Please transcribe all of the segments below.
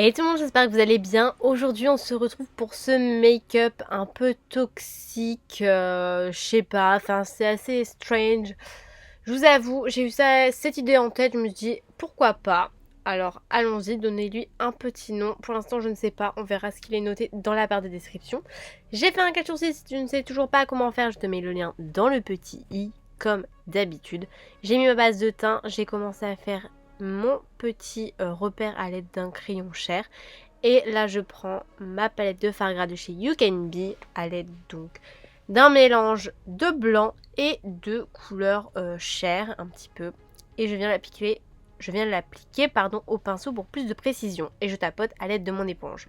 Hey tout le monde, j'espère que vous allez bien. Aujourd'hui, on se retrouve pour ce make-up un peu toxique, je sais pas, enfin c'est assez strange. Je vous avoue, j'ai eu cette idée en tête, je me suis dit pourquoi pas. Alors allons-y, donnez-lui un petit nom. Pour l'instant, je ne sais pas, on verra ce qu'il est noté dans la barre de description. J'ai fait un 4 sur 6, si tu ne sais toujours pas comment faire, je te mets le lien dans le petit i, comme d'habitude. J'ai mis ma base de teint, j'ai commencé à faire mon petit repère à l'aide d'un crayon Cher. Et là je prends ma palette de fard gras de chez You Can Be à l'aide donc d'un mélange de blanc et de couleur Cher un petit peu. Et je viens l'appliquer au pinceau pour plus de précision. Et je tapote à l'aide de mon éponge.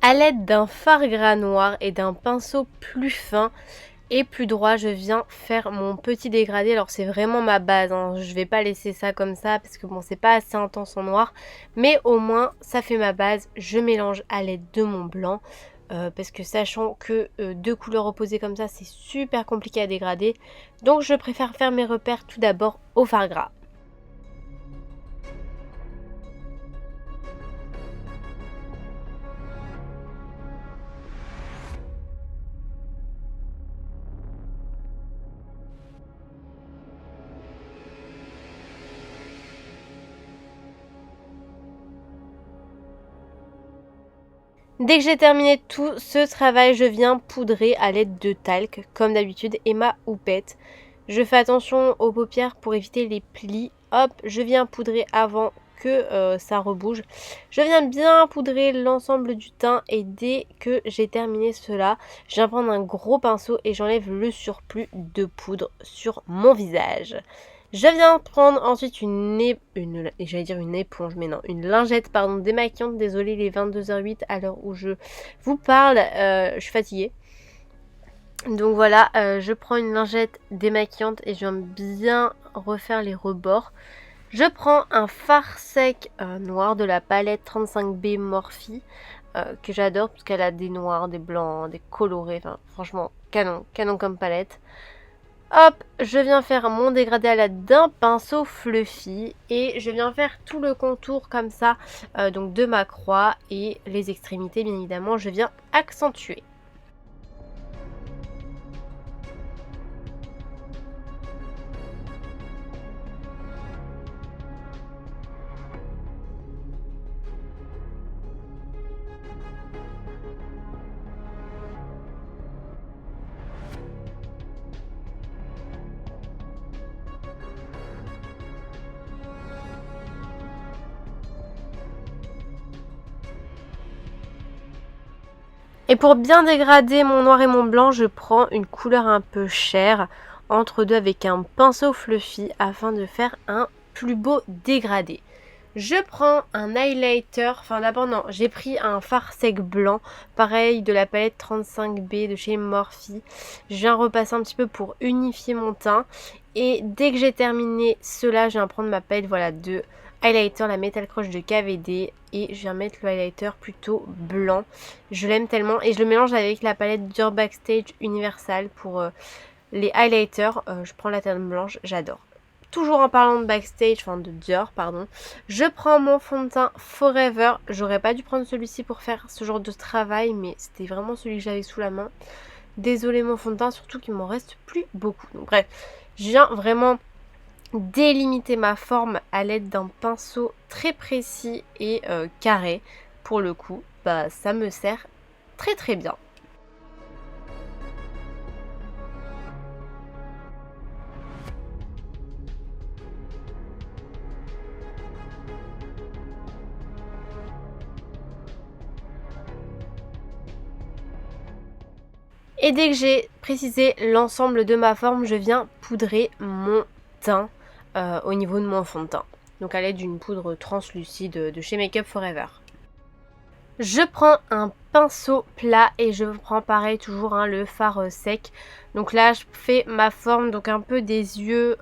A l'aide d'un fard gras noir et d'un pinceau plus fin et plus droit, je viens faire mon petit dégradé. Alors c'est vraiment ma base, hein. Je vais pas laisser ça comme ça parce que bon, c'est pas assez intense en noir, mais au moins ça fait ma base. Je mélange à l'aide de mon blanc parce que sachant que deux couleurs opposées comme ça, c'est super compliqué à dégrader, donc je préfère faire mes repères tout d'abord au fard gras. Dès que j'ai terminé tout ce travail, je viens poudrer à l'aide de talc, comme d'habitude, et ma houppette. Je fais attention aux paupières pour éviter les plis. Hop, je viens poudrer avant que ça rebouge. Je viens bien poudrer l'ensemble du teint et dès que j'ai terminé cela, je viens prendre un gros pinceau et j'enlève le surplus de poudre sur mon visage. Je viens prendre ensuite j'allais dire une éponge, mais non, une lingette, pardon, démaquillante. Désolée, il est 22h08 à l'heure où je vous parle, je suis fatiguée. Donc voilà, je prends une lingette démaquillante et je viens bien refaire les rebords. Je prends un fard sec noir de la palette 35B Morphe, que j'adore parce qu'elle a des noirs, des blancs, des colorés, enfin franchement canon, canon comme palette. Hop, je viens faire mon dégradé à l'aide d'un pinceau fluffy et je viens faire tout le contour comme ça, donc de ma croix, et les extrémités bien évidemment je viens accentuer. Et pour bien dégrader mon noir et mon blanc, je prends une couleur un peu chère entre deux avec un pinceau fluffy afin de faire un plus beau dégradé. Je prends un highlighter, enfin d'abord non, j'ai pris un fard sec blanc, pareil de la palette 35B de chez Morphe. Je viens repasser un petit peu pour unifier mon teint. Et dès que j'ai terminé cela, je viens prendre ma palette voilà, de highlighter, la Metal Crush de KVD. Et je viens mettre le highlighter plutôt blanc. Je l'aime tellement. Et je le mélange avec la palette Dior Backstage Universal pour les highlighters. Je prends la teinte blanche, j'adore. Toujours en parlant de Backstage, enfin de Dior, pardon, je prends mon fond de teint Forever. J'aurais pas dû prendre celui-ci pour faire ce genre de travail, mais c'était vraiment celui que j'avais sous la main. Désolée mon fond de teint, surtout qu'il m'en reste plus beaucoup. Donc bref, je viens vraiment délimiter ma forme à l'aide d'un pinceau très précis et carré. Pour le coup, bah ça me sert très très bien. Et dès que j'ai précisé l'ensemble de ma forme, je viens poudrer mon teint au niveau de mon fond de teint. Donc à l'aide d'une poudre translucide de chez Make Up Forever. Je prends un pinceau plat et je prends pareil toujours le fard sec. Donc là je fais ma forme, donc un peu des yeux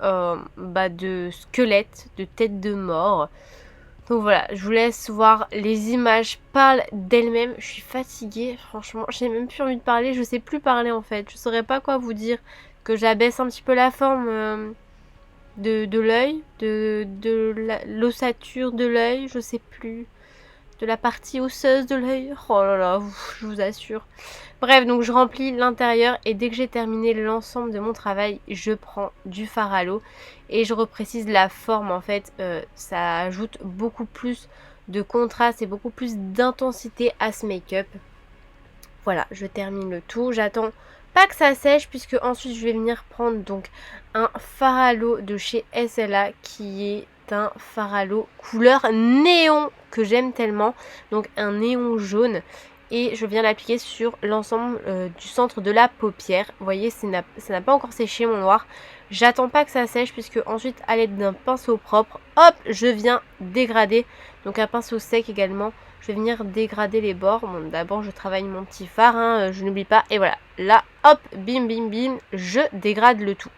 de squelette, de tête de mort. Donc voilà, je vous laisse voir, les images parlent d'elles-mêmes. Je suis fatiguée, franchement, j'ai même plus envie de parler, je sais plus parler en fait. Je saurais pas quoi vous dire, que j'abaisse un petit peu la forme de l'œil, de l'ossature de l'œil, je sais plus. De la partie osseuse de l'œil. Oh là là, je vous assure. Bref, donc je remplis l'intérieur et dès que j'ai terminé l'ensemble de mon travail, je prends du fard à l'eau et je reprécise la forme. En fait, ça ajoute beaucoup plus de contraste et beaucoup plus d'intensité à ce make-up. Voilà, je termine le tout. J'attends pas que ça sèche puisque ensuite je vais venir prendre donc un fard à l'eau de chez SLA qui est un fard à l'eau couleur néon que j'aime tellement, donc un néon jaune, et je viens l'appliquer sur l'ensemble du centre de la paupière. Vous voyez, ça n'a pas encore séché mon noir. J'attends pas que ça sèche puisque ensuite à l'aide d'un pinceau propre, hop, je viens dégrader, donc un pinceau sec également. Je vais venir dégrader les bords. Bon, d'abord, je travaille mon petit fard, je n'oublie pas. Et voilà, là, hop, bim, bim, bim, je dégrade le tout.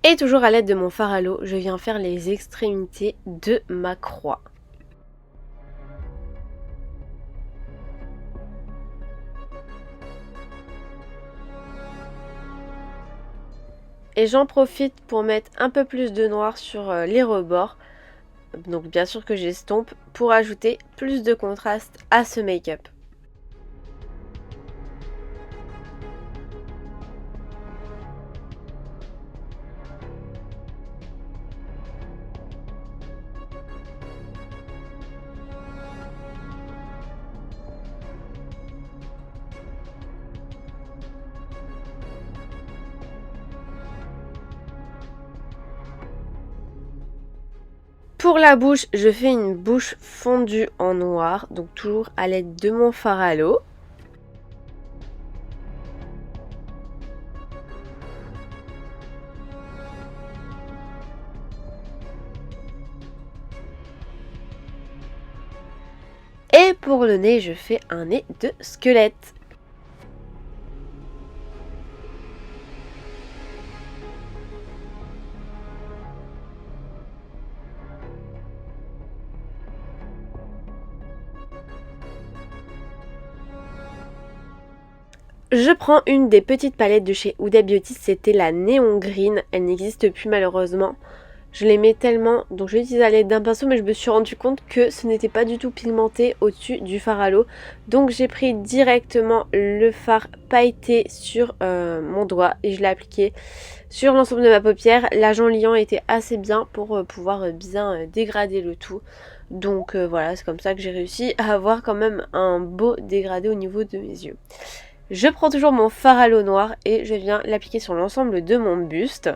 Et toujours à l'aide de mon fard à l'eau, je viens faire les extrémités de ma croix. Et j'en profite pour mettre un peu plus de noir sur les rebords. Donc bien sûr que j'estompe pour ajouter plus de contraste à ce make-up. Pour la bouche, je fais une bouche fondue en noir, donc toujours à l'aide de mon fard à l'eau. Et pour le nez, je fais un nez de squelette. Je prends une des petites palettes de chez Huda Beauty, c'était la Neon Green, elle n'existe plus malheureusement. Je l'aimais tellement, donc je vais utiliser à l'aide d'un pinceau, mais je me suis rendu compte que ce n'était pas du tout pigmenté au-dessus du fard à l'eau. Donc j'ai pris directement le fard pailleté sur mon doigt et je l'ai appliqué sur l'ensemble de ma paupière. L'agent liant était assez bien pour pouvoir bien dégrader le tout. Donc voilà, c'est comme ça que j'ai réussi à avoir quand même un beau dégradé au niveau de mes yeux. Je prends toujours mon fard à l'eau noir et je viens l'appliquer sur l'ensemble de mon buste.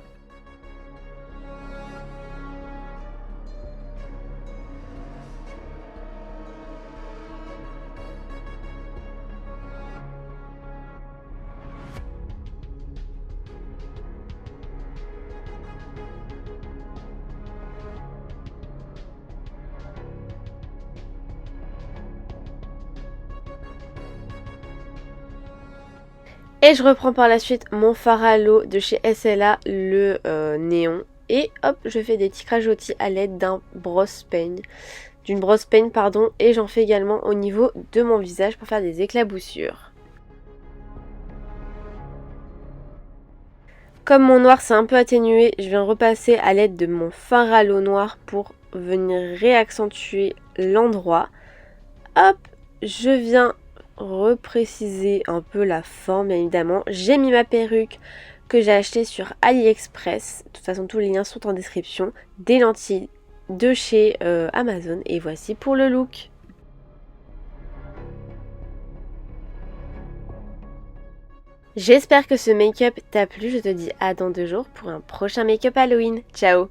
Et je reprends par la suite mon fard à l'eau de chez SLA, le néon. Et hop, je fais des petits rajoutis à l'aide d'une brosse peigne, pardon. Et j'en fais également au niveau de mon visage pour faire des éclaboussures. Comme mon noir s'est un peu atténué, je viens repasser à l'aide de mon fard à l'eau noir pour venir réaccentuer l'endroit. Hop, je viens repréciser un peu la forme, bien évidemment. J'ai mis ma perruque que j'ai achetée sur AliExpress. De toute façon, tous les liens sont en description. Des lentilles de chez Amazon. Et voici pour le look. J'espère que ce make-up t'a plu. Je te dis à dans 2 jours pour un prochain make-up Halloween. Ciao!